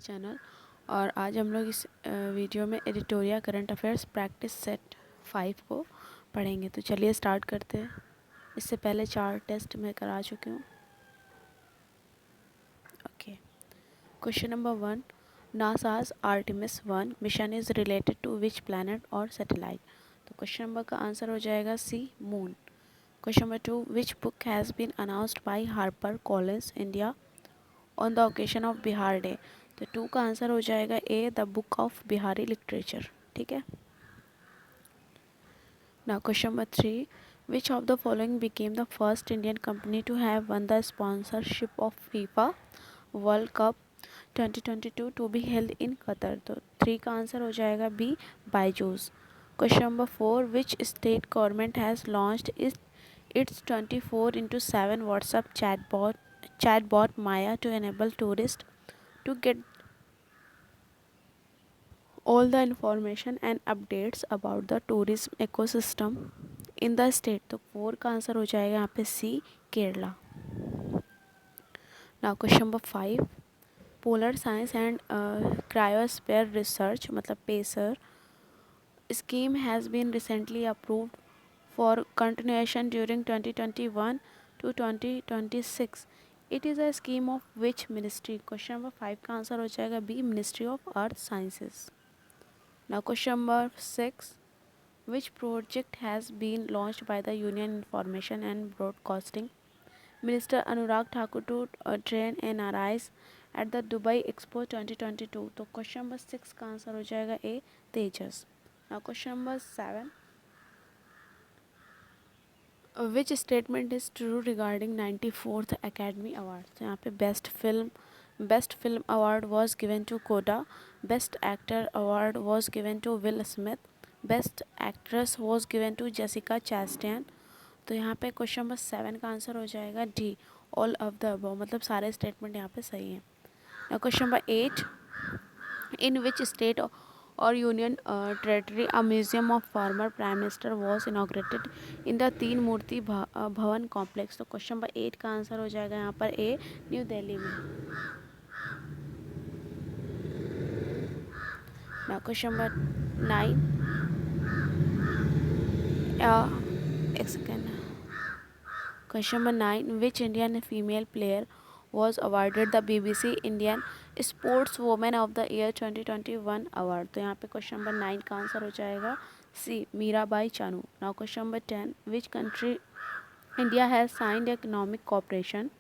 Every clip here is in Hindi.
चैनल। और आज हम लोग इस वीडियो में एडिटोरिया करंट अफेयर्स प्रैक्टिस सेट 5 को पढ़ेंगे। तो चलिए स्टार्ट करते हैं। इससे पहले 4 टेस्ट मैं करा चुकी हूँ। Okay, question number 1, NASA's Artemis 1 mission is related to which planet or satellite. तो क्वेश्चन नंबर का आंसर हो जाएगा C, moon. Question number 2, which book has been announced by Harper Collins India on the occasion of Bihar Day. तो 2 का आंसर हो जाएगा A, the book of Bihari literature. ठीक है। Now question number 3, which of the following became the first Indian company to have won the sponsorship of FIFA world cup 2022 to be held in Qatar. तो 3 का आंसर हो जाएगा B, Byju's. Question number 4, which state government has launched its 24/7 WhatsApp chatbot Maya to enable tourists to get all the information and updates about the tourism ecosystem in the state। तो 4 का आंसर हो जाएगा यहाँ पे C, Kerala. Now question number 5, polar science and cryosphere research मतलब PACER scheme has been recently approved for continuation during 2021 to 2026. It is a scheme of which ministry? Question number 5 का आंसर हो जाएगा B, ministry of earth sciences. Now question number 6, which project has been launched by the Union Information and Broadcasting Minister Anurag Thakur to train NRIs at the Dubai Expo 2022। तो क्वेश्चन नंबर 6 का आंसर हो जाएगा A, Tejas. Now question number 7, which statement is true regarding 94th Academy Award. तो यहाँ पे best film award was given to CODA, best actor award was given to Will Smith, best actress was given to Jessica Chastain. तो यहाँ पे क्वेश्चन नंबर 7 का आंसर हो जाएगा D, all of the above, मतलब सारे स्टेटमेंट यहाँ पे सही हैं। now question number 8, in which state or union territory a museum of former prime minister was inaugurated in the तीन मूर्ति भवन कॉम्प्लेक्स। तो क्वेश्चन नंबर 8 का आंसर हो जाएगा यहाँ पर ए, न्यू दिल्ली में। नाउ क्वेश्चन नंबर 9, एक second. Question number 9, which Indian female player was awarded the BBC Indian Sports Woman of the Year 2021 award. तो यहाँ पे क्वेश्चन नंबर 9 का आंसर हो जाएगा C, Mirabai Chanu. Now question number 10, which country India has signed economic cooperation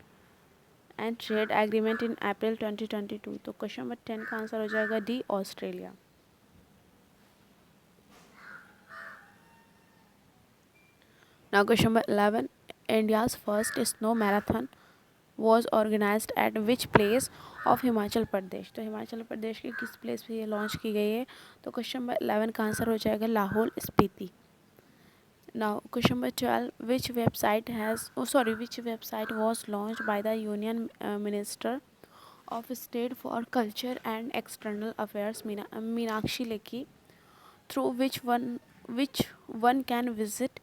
and trade agreement in April 2022। तो क्वेश्चन नंबर 10 का आंसर हो जाएगा D, Australia. Now question number 11, India's first snow marathon was organized at which place of Himachal Pradesh. तो हिमाचल प्रदेश के किस प्लेस पे ये लॉन्च की गई है? तो क्वेश्चन नंबर 11 का आंसर हो जाएगा Lahaul Spiti. Now question number 12, which website was launch by the union minister of state for culture and external affairs Meenakshi Lekhi, through which one can visit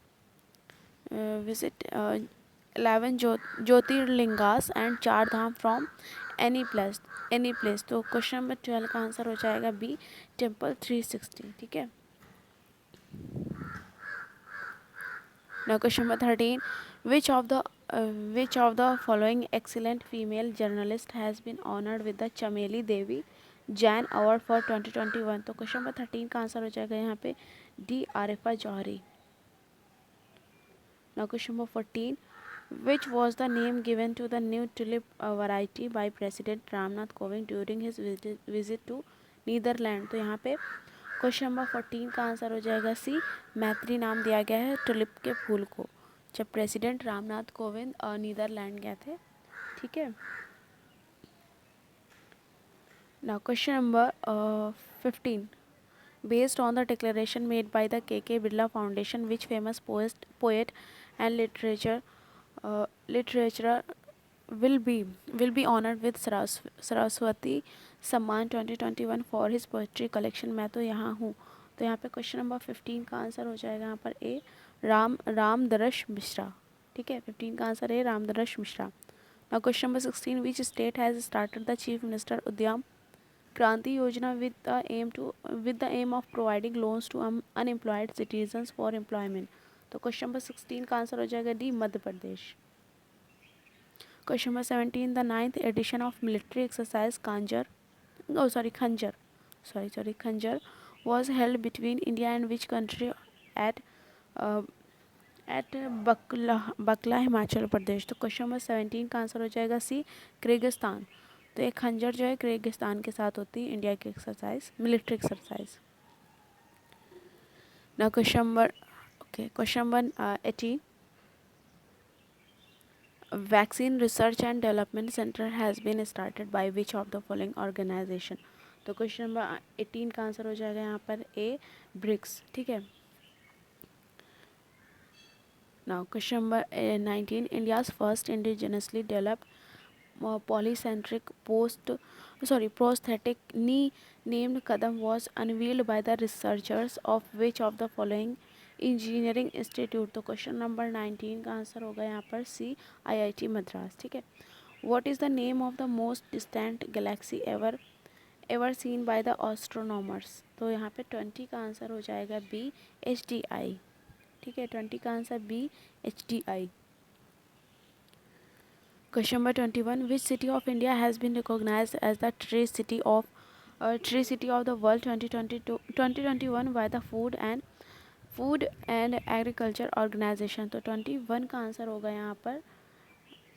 11 jyotirlingas and 4 dham from any place. तो क्वेश्चन नंबर 12 का आंसर हो जाएगा बी, टेम्पल 360। ठीक है। Now question number 13, which of the following excellent female journalist has been honoured with the Chameli Devi Jain award for 2021। तो क्वेश्चन नंबर 13 का आंसर हो जाएगा यहाँ पे D, Arifa Johari. Now question number 14, which was the name given to the new tulip variety by President Ramnath Kovind during his visit to Netherlands. तो यहाँ पे क्वेश्चन नंबर 14 का आंसर हो जाएगा सी, मैत्री नाम दिया गया है टुलिप के फूल को जब प्रेसिडेंट रामनाथ कोविंद नीदरलैंड गए थे। ठीक है। Now question number 15, based on the declaration made by the KK Birla Foundation, which famous poet and literature will be honored with Saraswati सम्मान 2021 for his poetry collection। मैं तो यहाँ हूँ। तो यहाँ पे क्वेश्चन नंबर 15 का आंसर हो जाएगा यहाँ पर ए, रामदरश मिश्रा। ठीक है, 15 का आंसर है Ramdarash Mishra. Now question number 16, which state has started the chief minister उद्यम क्रांति योजना with the aim of providing loans to unemployed citizens for employment. तो क्वेश्चन नंबर 16 का आंसर हो जाएगा D, Madhya Pradesh. Question number 17, the 9th edition of military exercise Khanjar was held between India and which country at बकला हिमाचल प्रदेश. तो क्वेश्चन नंबर 17 का आंसर हो जाएगा सी, किर्गिस्तान. तो ये खंजर जो है किर्गिस्तान के साथ होती है इंडिया की एक्सरसाइज, मिलिट्री एक्सरसाइज. ना question number 18, vaccine research and development centre has been started by which of the following organisation. तो क्वेश्चन नंबर 18 का आंसर हो जाएगा यहाँ पर ए, ब्रिक्स. ठीक है. Now question number 19, India's first indigenously developed polycentric prosthetic knee named Kadam was unveiled by the researchers of which of the following engineering institute. तो क्वेश्चन नंबर 19 का आंसर होगा यहाँ पर सी, IIT मद्रास. ठीक है. What is the name of the most distant galaxy ever seen by the astronomers. तो यहाँ पे 20 का आंसर हो जाएगा बी, HDI. ठीक है. 20 का answer B, HDI. Question number 21, which city of India has been recognized as the tree city of the world 2021 by the Food and Agriculture Organization. तो 21 का आंसर होगा यहाँ पर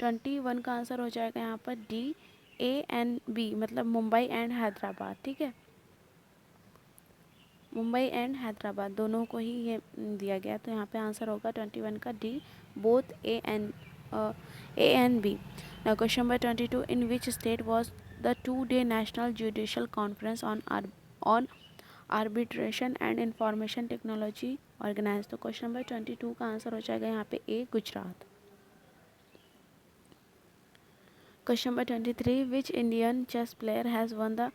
21 का आंसर हो जाएगा यहाँ पर डी, ANB, मतलब मुंबई एंड हैदराबाद. ठीक है. मुंबई एंड हैदराबाद दोनों को ही ये दिया गया. तो यहाँ पे आंसर होगा 21 का D, both A and B. Now question number 22, in which state was the 2-day national judicial conference on arbitration and information technology organized. तो क्वेश्चन नंबर 22 का आंसर हो जाएगा यहाँ पे A, Gujarat. Question number 23, which Indian chess player has won the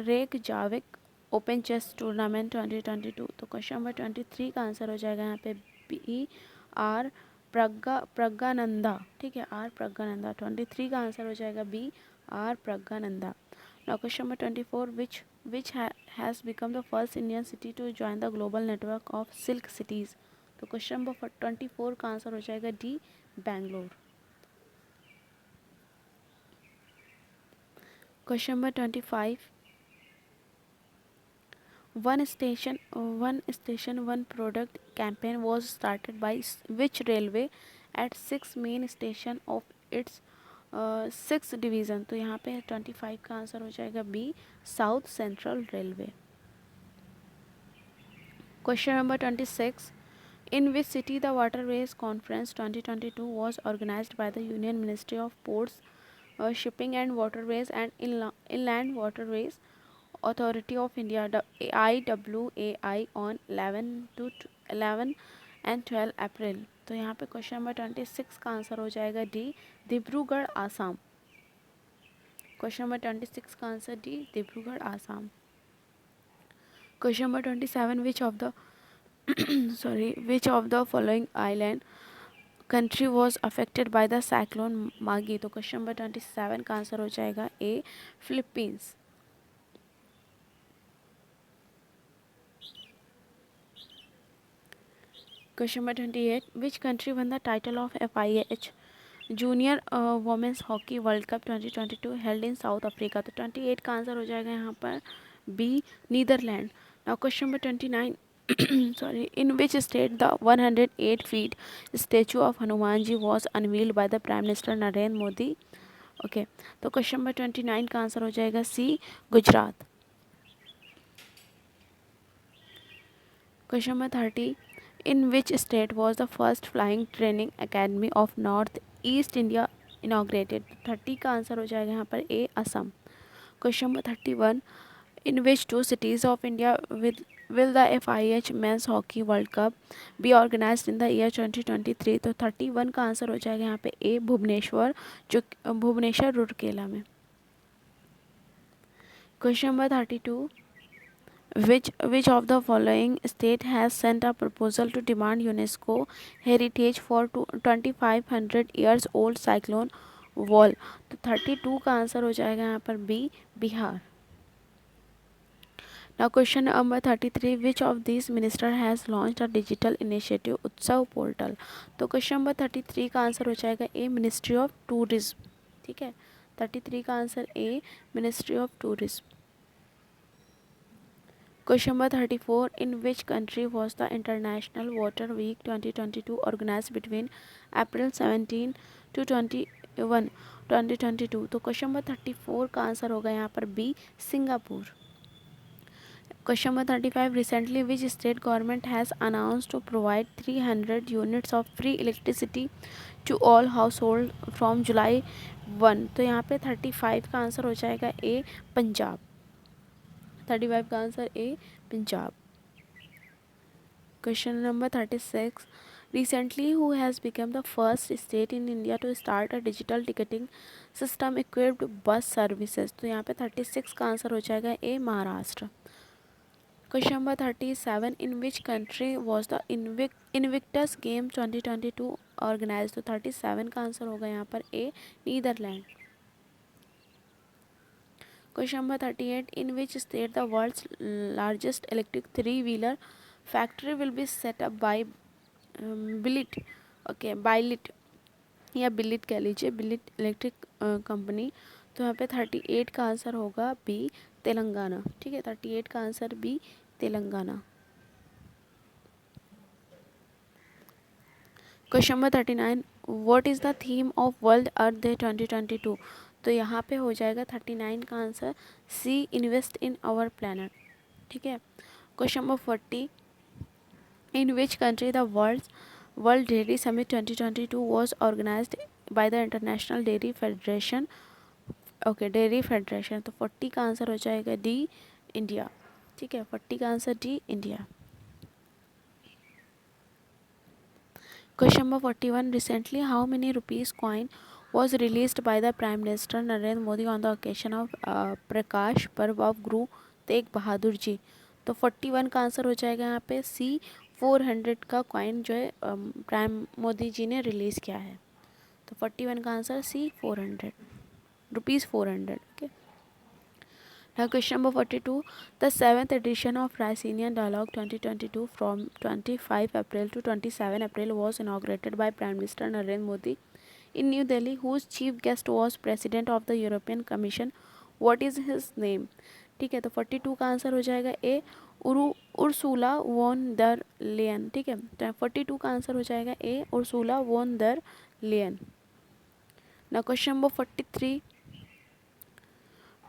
Reykjavik Open chess tournament 2022. तो क्वेश्चन नंबर 23 का आंसर हो जाएगा यहाँ पे बी, आर प्रज्ञानंदा. ठीक है. आर प्रज्ञानंदा. 23 का आंसर हो जाएगा B, R Praggnanandhaa. Now question number 24, which has become the first Indian city to join the global network of silk cities. तो क्वेश्चन नंबर 24 का आंसर हो जाएगा D, Bangalore. Question number 25, one station one product campaign was started by which railway at 6 main station of its 6 division. तो यहाँ पे 25 का आंसर हो जाएगा B, south central railway. Question number 26, in which city the waterways conference 2022 was organized by the Union Ministry of Ports, Shipping and Waterways and Inland Waterways Authority of India, IWAI, on 11 and 12 अप्रैल. तो यहाँ पे क्वेश्चन नंबर 26 का आंसर हो जाएगा D, Dibrugarh, Assam. Question number 26 का answer D, Dibrugarh, Assam. Question number 27, which of the following island country was affected by the cyclone Maggie. तो क्वेश्चन नंबर 27 का आंसर हो जाएगा ए, Philippines. Question number 28, which country won the title of FIH Junior Women's Hockey World Cup 2022 held in South Africa. तो 28 का आंसर हो जाएगा यहाँ पर B, Netherlands. Now question number 29, in which state the 108 feet statue of Hanuman ji was unveiled by the Prime Minister Narendra Modi. Okay. तो क्वेश्चन नंबर 29 का आंसर हो जाएगा C, Gujarat. Question number 30, in which state was the first flying training academy of North East India inaugurated. 30 का आंसर हो जाएगा यहाँ पर A, Assam. Question number 31, in which two cities of India will the FIH Men's Hockey World Cup be organized in the year 2023. तो 31 का आंसर हो जाएगा यहाँ पे ए, भुवनेश्वर, जो भुवनेश्वर रूरकेला में. Question number 32, which of the following state has sent a proposal to demand UNESCO heritage for 2500 years old cyclone wall. तो 32 का आंसर हो जाएगा यहाँ पर B, Bihar. Now question number 33, which of these minister has launched a digital initiative उत्सव पोर्टल? तो क्वेश्चन नंबर 33 का आंसर हो जाएगा ए, मिनिस्ट्री ऑफ टूरिज्म। ठीक है, 33 का answer A, ministry of tourism. Question number 34, in which country was the International Water Week 2022 organized between April 17 to 21 2022? तो क्वेश्चन नंबर 34 का आंसर होगा यहाँ पर B, Singapore. Question number 35, recently which state government has announced to provide 300 units of free electricity to all household from July 1? तो यहाँ पे 35 का आंसर हो जाएगा ए, पंजाब। 35 का answer A, Punjab. Question number 36, recently who has become the first state in India to start a digital ticketing system equipped bus services? तो यहाँ पे 36 का आंसर हो जाएगा ए, Maharashtra. Question number 37, in which country was the Invictus Game 2022 organized? तो 37 का आंसर होगा यहाँ पर ए, Netherlands. Question number 38, in which state the world's largest electric three-wheeler factory will be set up by Billit? ओके, बाइलिट या बिलिट कह लीजिए, बिलिट इलेक्ट्रिक कंपनी। तो यहाँ पे 38 का आंसर होगा बी, तेलंगाना। ठीक है, 38 का answer B, Telangana. Question number 39, what is the theme of world earth day 2022? तो यहाँ पे हो जाएगा 39 का answer C, invest in our planet. ठीक है, question number 40, in which country the world dairy summit 2022 was organized by the international dairy federation? Okay, dairy federation. तो 40 का आंसर हो जाएगा डी, इंडिया। ठीक है, 40 का answer D, India. Question number 41, recently how many rupees coin was released by the Prime Minister Narendra Modi on the occasion of Prakash Parv of Guru Tegh Bahadur जी? तो 41 का आंसर हो जाएगा यहाँ पे सी, 400 का कॉइन जो है प्राइम मोदी जी ने रिलीज़ किया है। तो 41 का answer C, 400 rupees, 400। Okay, now question number 42, the 7th edition of Raisinian Dialogue 2022 from 25 April to 27 April was inaugurated by Prime Minister Narendra Modi in New Delhi, whose chief guest was President of the European Commission. What is his name? ठीक है, तो 42 का आंसर हो जाएगा A, Ursula von der Leyen. ठीक है, तो 42 का आंसर हो जाएगा A, Ursula von der Leyen. ना question number 43,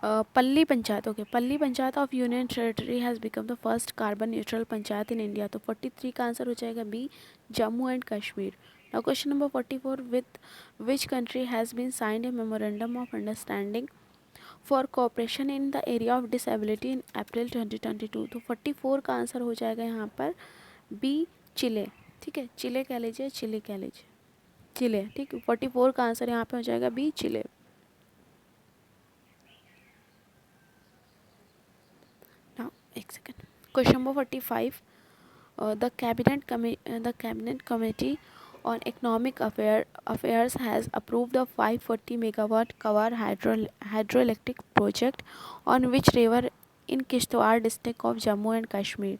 Palli panchayat. Okay, Palli panchayat of union territory has become the first carbon neutral panchayat in India. तो 43 का आंसर हो जाएगा B, Jammu and Kashmir. Now question number 44, with which country has been signed a memorandum of understanding for cooperation in the area of disability in April 2022? तो 44 का आंसर हो जाएगा यहाँ पर बी, चिले। ठीक है, चिले कह लीजिए, चिले कह लीजिए, चिले। ठीक है, 44 का आंसर यहाँ पे हो जाएगा बी, चिले। एक second, question number 45, the cabinet committee on economic affairs has approved a 540 megawatt Kawar hydroelectric project on which river in Kishtwar district of Jammu and Kashmir?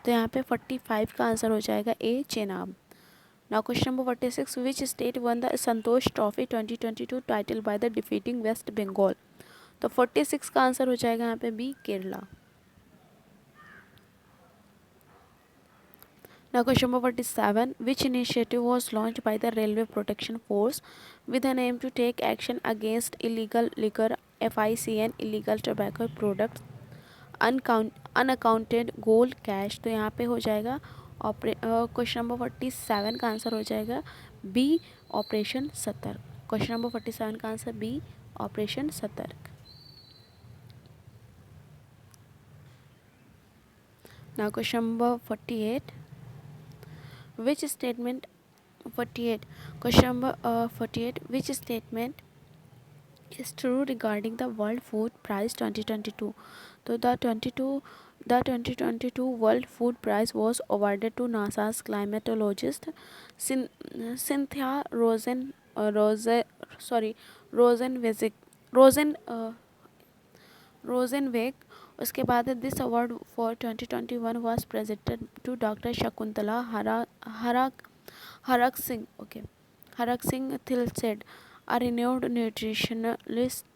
तो यहाँ पे 45 का आंसर हो जाएगा A, Chenab. Now question number 46, which state won the Santosh trophy 2022 title by the defeating West Bengal? तो 46 का आंसर हो जाएगा यहाँ पे B, Kerala. Now question number 47, which initiative was launched by the Railway Protection Force with an aim to take action against illegal liquor, FICN, illegal tobacco products, unaccounted gold cash? तो यहाँ पे हो जाएगा क्वेश्चन नंबर 47 का आंसर हो जाएगा बी, ऑपरेशन सतर्क। क्वेश्चन नंबर 47 का आंसर बी, ऑपरेशन सतर्क। Now question number 48, which statement 48 question number 48, which statement is true regarding the World Food Prize 2022? तो the 2022 World Food Prize was awarded to NASA's climatologist Cynthia Rosen Rosenwizig Rosen रोजेनवेग। उसके बाद this award for 2021 was presented to doctor Shakuntala Harak Singh, okay, Harak Singh थिलसेड, a renowned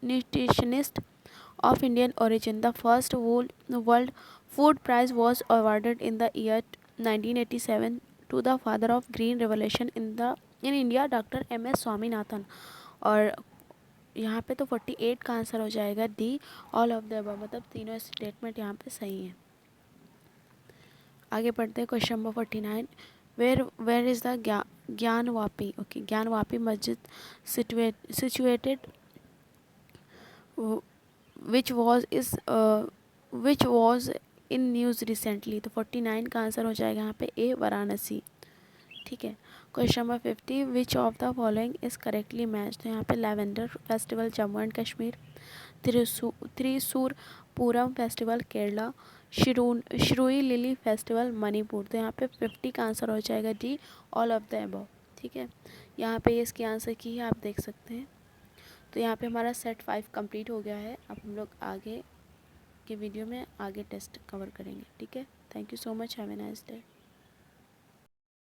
nutritionist of Indian origin. The first world food prize was awarded in the year 1987 to the father of green revolution in India, doctor M S Swaminathan. और यहाँ पे तो 48 का आंसर हो जाएगा D, all of the above, मतलब तीनों स्टेटमेंट यहाँ पे सही है। आगे पढ़ते हैं question number 49। Where is the Gyanvapi, okay, Gyanvapi Masjid situated which was in news recently. तो 49 का आंसर हो जाएगा यहाँ पे ए, वाराणसी। ठीक है। Question number 50, which of the following is correctly match. तो यहाँ पे lavender festival Jammu and Kashmir, Thrissur Pooram festival Kerala, Shirui lily festival Manipur. तो यहाँ पे 50 का आंसर हो जाएगा D, all of the above. ठीक है, यहाँ पे इसकी आंसर की है, आप देख सकते हैं। तो यहाँ पे हमारा सेट 5 कंप्लीट हो गया है। अब हम लोग आगे के वीडियो में आगे टेस्ट कवर करेंगे। ठीक है, thank you so much, have a nice day.